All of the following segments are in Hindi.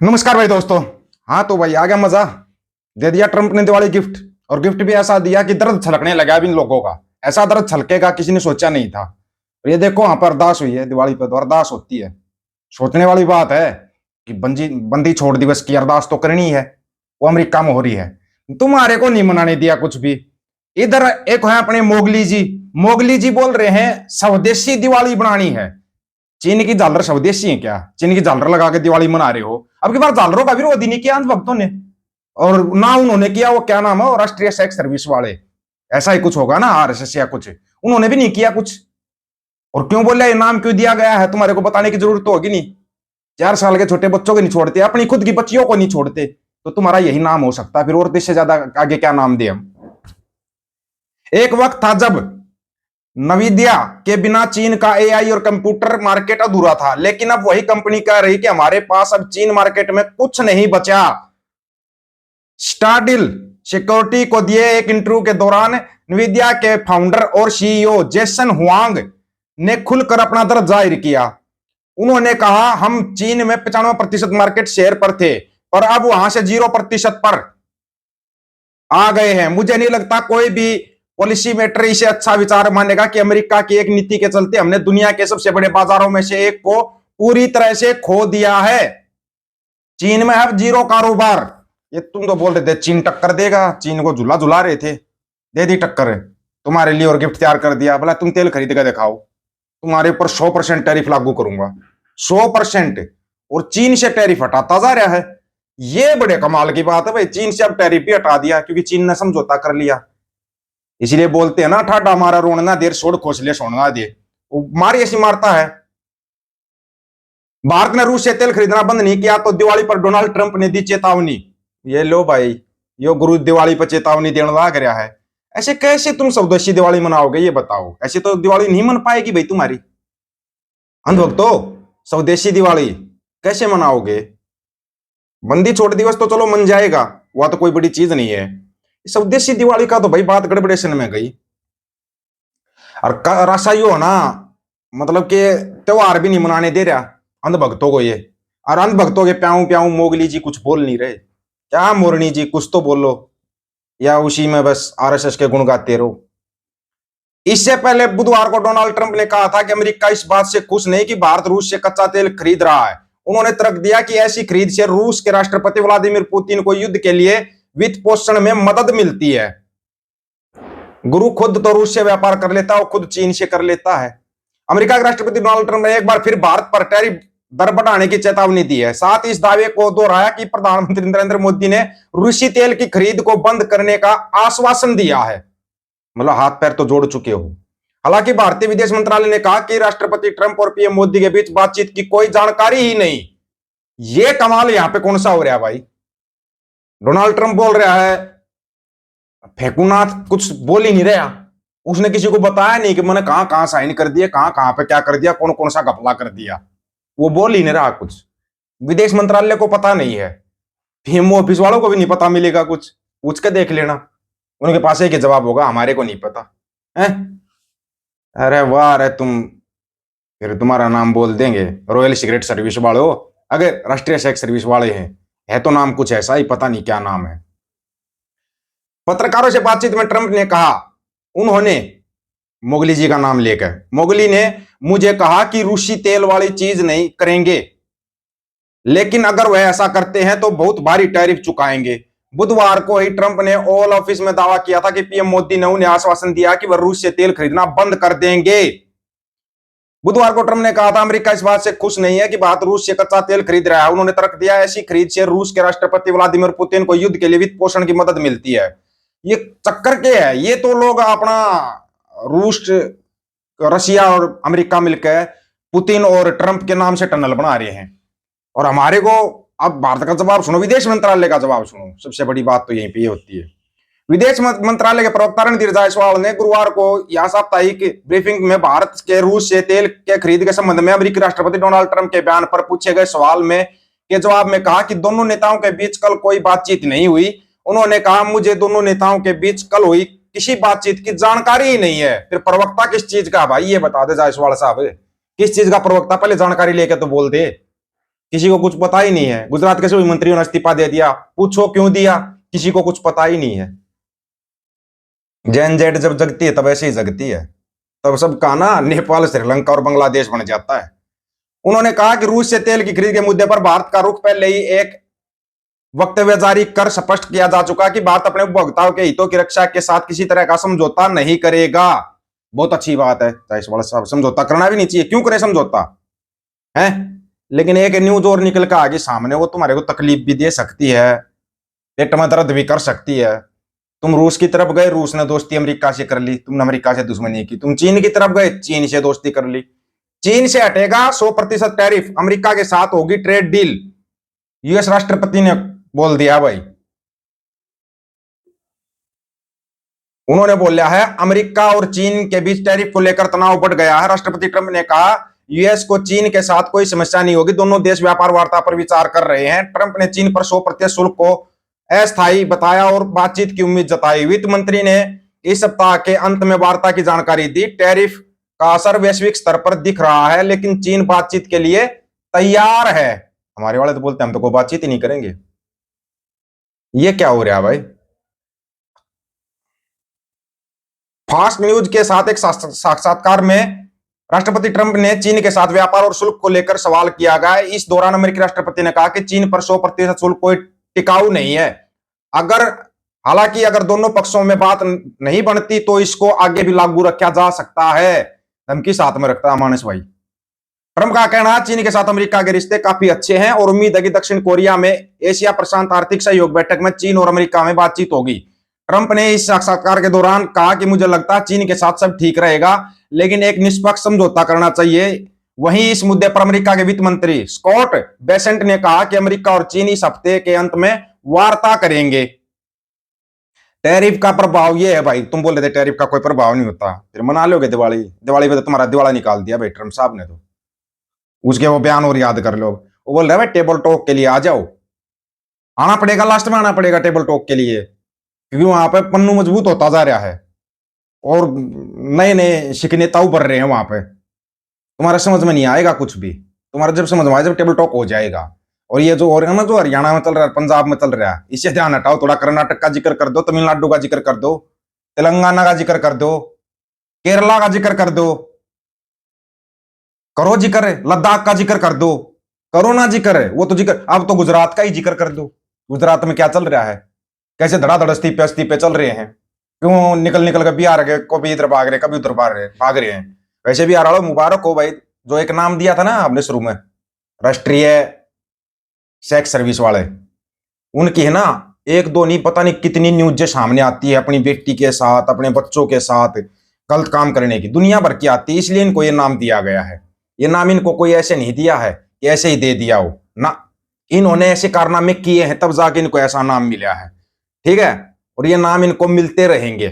नमस्कार भाई दोस्तों। हाँ तो भाई आ गया मजा। दे दिया ट्रंप ने दिवाली गिफ्ट, और गिफ्ट भी ऐसा दिया कि दर्द छलकने लगा अब इन लोगों का। ऐसा दर्द छलकेगा किसी ने सोचा नहीं था। और ये देखो वहां पर अरदास हुई है, दिवाली पर तो अरदास होती है। सोचने वाली बात है कि बंदी बंदी छोड़ दिवस की अरदास तो करनी है। वो अमेरिका में हो रही है, तुम्हारे को नहीं मनाने दिया कुछ भी। इधर एक है अपने मोगली जी। मोगली जी बोल रहे हैं स्वदेशी दिवाली बनानी है। चीन की झालर स्वदेशी है क्या? चीन की झालर लगा के दिवाली मना रहे हो? अब की बार झालरों का विरोध ही नहीं किया भक्तों ने। और ना उन्होंने किया वो क्या नाम है, राष्ट्रीय सेक्स सर्विस वाले। ऐसा ही कुछ होगा ना, आरएसएस या कुछ। उन्होंने भी नहीं किया कुछ। और क्यों बोला, ये नाम क्यों दिया गया है तुम्हारे को बताने की जरूरत तो होगी नहीं। 4 साल के छोटे बच्चों को नहीं छोड़ते, अपनी खुद की बच्चियों को नहीं छोड़ते, तो तुम्हारा यही नाम हो सकता है फिर। और इससे ज्यादा आगे क्या नाम दे हम। एक वक्त था जब नवीदिया के बिना चीन का एआई और कंप्यूटर मार्केट अधूरा था, लेकिन अब वही कंपनी कह रही कि हमारे पास अब चीन मार्केट में कुछ नहीं बचा। स्टारडिल सिक्योरिटी को दिए एक इंटरव्यू के दौरान नवीदिया के फाउंडर और सीईओ जेसन हुआंग ने खुलकर अपना दर्द जाहिर किया। उन्होंने कहा, हम चीन में 95% मार्केट शेयर पर थे, पर अब वहां से 0% पर आ गए हैं। मुझे नहीं लगता कोई भी पॉलिसी मेटर इसे अच्छा विचार मानेगा कि अमेरिका की एक नीति के चलते हमने दुनिया के सबसे बड़े बाजारों में से एक को पूरी तरह से खो दिया है। चीन में अब जीरो कारोबार। ये तुम तो बोल रहे थे चीन टक्कर देगा, चीन को झूला झुला रहे थे, दे दी टक्कर। तुम्हारे लिए और गिफ्ट तैयार कर दिया, बोला तुम तेल खरीद कर दिखाओ, तुम्हारे ऊपर 100% टैरिफ लागू करूंगा। 100%। और चीन से टैरिफ हटाता जा रहा है। ये बड़े कमाल की बात है भाई। चीन से अब टैरिफ भी हटा दिया क्योंकि चीन ने समझौता कर लिया। इसलिए बोलते हैं ना, ठाडा मारा रोना देर छोड़ खोसले सोना दे। वो मारी ऐसी मारता है। भारत ने रूस से तेल खरीदना बंद नहीं किया तो दिवाली पर डोनाल्ड ट्रंप ने दी चेतावनी। ये लो भाई, यो गुरु दिवाली पर चेतावनी देने लग रहा है। ऐसे कैसे तुम स्वदेशी दिवाली मनाओगे ये बताओ? ऐसे तो दिवाली नहीं मन पाएगी भाई तुम्हारी। अंधभक्तो, स्वदेशी दिवाली कैसे मनाओगे? बंदी छोड़ दिवस तो चलो मन जाएगा, वह तो कोई बड़ी चीज नहीं है। स्वदेशी दिवाली का तो भाई बात गड़बड़ेशन में गई। और राशा यो है ना, मतलब कि त्योहार भी नहीं मनाने दे रहा अंधभक्तों को ये। और अंधभक्तों के प्याऊ प्याऊ मोगली जी कुछ बोल नहीं रहे। क्या मोरनी जी कुछ तो बोलो, या उसी में बस आरएसएस के गुण गाते रहो। इससे पहले बुधवार को डोनाल्ड ट्रंप ने कहा था कि अमेरिका इस बात से खुश नहीं कि भारत रूस से कच्चा तेल खरीद रहा है। उन्होंने तर्क दिया कि ऐसी खरीद से रूस के राष्ट्रपति व्लादिमीर पुतिन को युद्ध के लिए वित्त पोषण में मदद मिलती है। गुरु खुद तो रूस से व्यापार कर लेता है, और खुद चीन से कर लेता है। अमेरिका के राष्ट्रपति डोनाल्ड ट्रंप ने एक बार फिर भारत पर टैरिफ दर बढ़ाने की चेतावनी दी है। साथ ही इस दावे को दोहराया कि प्रधानमंत्री नरेंद्र मोदी ने रूसी तेल की खरीद को बंद करने का आश्वासन दिया है। मतलब हाथ पैर तो जोड़ चुके हो। हालांकि भारतीय विदेश मंत्रालय ने कहा कि राष्ट्रपति ट्रंप और पीएम मोदी के बीच बातचीत की कोई जानकारी ही नहीं। ये कमाल यहां पे कौन सा हो रहा है भाई? डोनाल्ड ट्रंप बोल रहा है, फेकुनाथ कुछ बोल ही नहीं रहा। उसने किसी को बताया नहीं कि मैंने कहां कहां साइन कर दिया, कहां कहां पे क्या कर दिया, कौन कौन सा घपला कर दिया। वो बोल ही नहीं रहा कुछ। विदेश मंत्रालय को पता नहीं है, पीएम ऑफिस वालों को भी नहीं पता मिलेगा कुछ। पूछ के देख लेना, उनके पास एक ही जवाब होगा, हमारे को नहीं पता है। अरे वाह, अरे तुम फिर तुम्हारा नाम बोल देंगे रॉयल सीक्रेट सर्विस वाले हो। अगर राष्ट्रीय सेक्स सर्विस वाले हैं, है तो नाम कुछ ऐसा ही, पता नहीं क्या नाम है। पत्रकारों से बातचीत में ट्रंप ने कहा, उन्होंने मोगली जी का नाम लेकर, मोगली ने मुझे कहा कि रूसी तेल वाली चीज नहीं करेंगे, लेकिन अगर वह ऐसा करते हैं तो बहुत भारी टैरिफ चुकाएंगे। बुधवार को ही ट्रंप ने ओवल ऑफिस में दावा किया था कि पीएम मोदी ने उन्हें आश्वासन दिया कि वह रूस से तेल खरीदना बंद कर देंगे। बुधवार को ट्रंप ने कहा था, अमेरिका इस बात से खुश नहीं है कि भारत रूस से कच्चा तेल खरीद रहा है। उन्होंने तर्क दिया, ऐसी खरीद से रूस के राष्ट्रपति व्लादिमीर पुतिन को युद्ध के लिए वित्त पोषण की मदद मिलती है। ये चक्कर क्या है? ये तो लोग अपना रूस, रशिया और अमेरिका मिलकर पुतिन और ट्रंप के नाम से टनल बना रहे हैं। और हमारे को अब भारत का जवाब सुनो, विदेश मंत्रालय का जवाब सुनो। सबसे बड़ी बात तो यहीं पे होती है। विदेश मंत्रालय के प्रवक्ता रणधीर जायसवाल ने गुरुवार को यहां साप्ताहिक ब्रीफिंग में भारत के रूस से तेल के खरीद के संबंध में अमेरिकी राष्ट्रपति डोनाल्ड ट्रंप के बयान पर पूछे गए सवाल में के जवाब में कहा कि दोनों नेताओं के बीच कल कोई बातचीत नहीं हुई। उन्होंने कहा, मुझे दोनों नेताओं के बीच कल हुई किसी बातचीत की जानकारी ही नहीं है। फिर प्रवक्ता किस चीज का भाई, ये बता दे जायसवाल साहब, किस चीज का प्रवक्ता? पहले जानकारी लेके तो बोल दे। किसी को कुछ पता ही नहीं है। गुजरात के सभी मंत्रियों ने इस्तीफा दे दिया, पूछो क्यों दिया, किसी को कुछ पता ही नहीं है। जेन जेड जब जगती है तब ऐसे ही जगती है, तब सबका ना नेपाल, श्रीलंका और बांग्लादेश बन जाता है। उन्होंने कहा कि रूस से तेल की खरीद के मुद्दे पर भारत का रुख पहले ही एक वक्तव्य जारी कर स्पष्ट किया जा चुका कि भारत अपने उपभोक्ताओं के हितों की रक्षा के साथ किसी तरह का समझौता नहीं करेगा। बहुत अच्छी बात है, साहब समझौता करना भी नहीं चाहिए, क्यों करे समझौता है। लेकिन एक न्यूज और निकल कर आगे सामने, वो तुम्हारे को तकलीफ भी दे सकती है, पेट में दर्द भी कर सकती है। तुम रूस की तरफ गए, रूस ने दोस्ती अमेरिका से कर ली, तुमने अमेरिका से दुश्मनी की। तुम चीन की तरफ गए, चीन से दोस्ती कर ली। चीन से हटेगा 100% टैरिफ, अमेरिका के साथ होगी ट्रेड डील, यूएस राष्ट्रपति ने बोल दिया भाई। उन्होंने बोला है अमेरिका और चीन के बीच टैरिफ को लेकर तनाव बढ़ गया है। राष्ट्रपति ट्रंप ने कहा यूएस को चीन के साथ कोई समस्या नहीं होगी, दोनों देश व्यापार वार्ता पर विचार कर रहे हैं। ट्रंप ने चीन पर 100% शुल्क को अस्थायी बताया और बातचीत की उम्मीद जताई। वित्त मंत्री ने इस सप्ताह के अंत में वार्ता की जानकारी दी। टैरिफ का असर वैश्विक स्तर पर दिख रहा है, लेकिन चीन बातचीत के लिए तैयार है। हमारे वाले तो बोलते हैं हम तो कोई बातचीत ही नहीं करेंगे। ये क्या हो रहा है भाई। फास्ट न्यूज के साथ एक साक्षात्कार में राष्ट्रपति ट्रंप ने चीन के साथ व्यापार और शुल्क को लेकर सवाल किया गया। इस दौरान अमेरिकी राष्ट्रपति ने कहा कि चीन पर 100% शुल्क कोई टिकाऊ नहीं है। हालांकि अगर दोनों पक्षों में बात नहीं बनती तो इसको आगे भी लागू रखा जा सकता है। धमकी साथ में रखता है मानस भाई। ट्रंप का कहना है चीन के साथ अमेरिका के रिश्ते काफी अच्छे हैं और उम्मीद है कि दक्षिण कोरिया में एशिया प्रशांत आर्थिक सहयोग बैठक में चीन और अमेरिका में बातचीत होगी। ट्रंप ने इस साक्षात्कार के दौरान कहा कि मुझे लगता है चीन के साथ सब ठीक रहेगा, लेकिन एक निष्पक्ष समझौता करना चाहिए। वहीं इस मुद्दे पर अमेरिका के वित्त मंत्री स्कॉट बेसेंट ने कहा कि अमेरिका और चीन इस हफ्ते के अंत में वार्ता करेंगे। टैरिफ का प्रभाव ये है भाई, तुम बोल रहे थे टैरिफ का कोई प्रभाव नहीं होता, फिर मना लोगे दिवाली। दिवाली पे तो तुम्हारा दिवाला निकाल दिया भाई ट्रंप साहब ने। तो उसके वो बयान और याद कर लो। वो बोल रहे भाई टेबल टॉक के लिए आ जाओ, आना पड़ेगा, लास्ट में आना पड़ेगा टेबल टॉक के लिए, क्योंकि वहां पे पन्नू मजबूत होता जा रहा है और नए नए शिकनेता उभर रहे हैं वहां पे। तुम्हारे समझ में नहीं आएगा कुछ भी, तुम्हारा जब समझ में आए जब टेबल टॉक हो जाएगा। और ये जो हो रहा है ना, जो हरियाणा में चल रहा है, पंजाब में चल रहा है, इससे ध्यान हटाओ थोड़ा। कर्नाटक का जिक्र कर दो, तमिलनाडु का जिक्र कर दो, तेलंगाना का जिक्र कर दो, केरला का जिक्र कर दो, करो जिक्र, लद्दाख का जिक्र कर दो, करो ना जिक्र, वो तो जिक्र। अब तो गुजरात का ही जिक्र कर दो। गुजरात में क्या चल रहा है, कैसे धड़ाधड़ इस्तीफे चल रहे हैं, क्यों निकल निकल के बिहार के को भी इधर भाग रहे, कभी उधर भाग रहे हैं। वैसे भी आ रहा मुबारक हो भाई, जो एक नाम दिया था ना आपने शुरू में, राष्ट्रीय सेक्स सर्विस वाले, उनकी है ना एक दो नहीं पता नहीं कितनी न्यूज सामने आती है अपनी बेटी के साथ, अपने बच्चों के साथ गलत काम करने की, दुनिया भर की आती है। इसलिए इनको ये नाम दिया गया है। ये नाम इनको कोई ऐसे नहीं दिया है कि ऐसे ही दे दिया हो ना, इन्होंने ऐसे कारनामे किए हैं तब जाके इनको ऐसा नाम मिला है, ठीक है। और ये नाम इनको मिलते रहेंगे।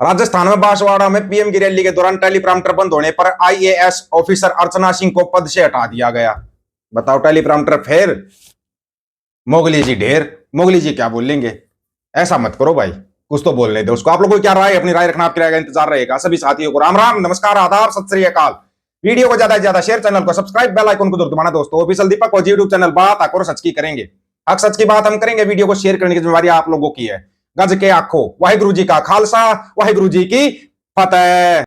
राजस्थान में बांसवाड़ा में पीएम की रैली के दौरान टेलीप्रॉम्प्टर बंद होने पर आईएएस ऑफिसर अर्चना सिंह को पद से हटा दिया गया। बताओ, टेलीप्रॉम्प्टर फेर, मोगली जी ढेर। मोगली जी क्या बोलेंगे, ऐसा मत करो भाई, कुछ तो बोलने दो उसको। आप लोगों को क्या राय, अपनी राय रखना, आपकी राय का इंतजार रहेगा। सभी साथियों को राम राम, नमस्कार, आदाब, सत श्री अकाल। वीडियो को ज्यादा से ज्यादा शेयर, चैनल को सब्सक्राइब, बेल आइकन को जरूर दबाना दोस्तों। ऑफिशियल दीपक और यूट्यूब चैनल बात आकर सच की करेंगे, हक सच की बात हम करेंगे। वीडियो को शेयर करने की जिम्मेवारी आप लोगों की है। गज के आखो, वाहिगुरु जी का खालसा, वाहिगुरु जी की फतेह।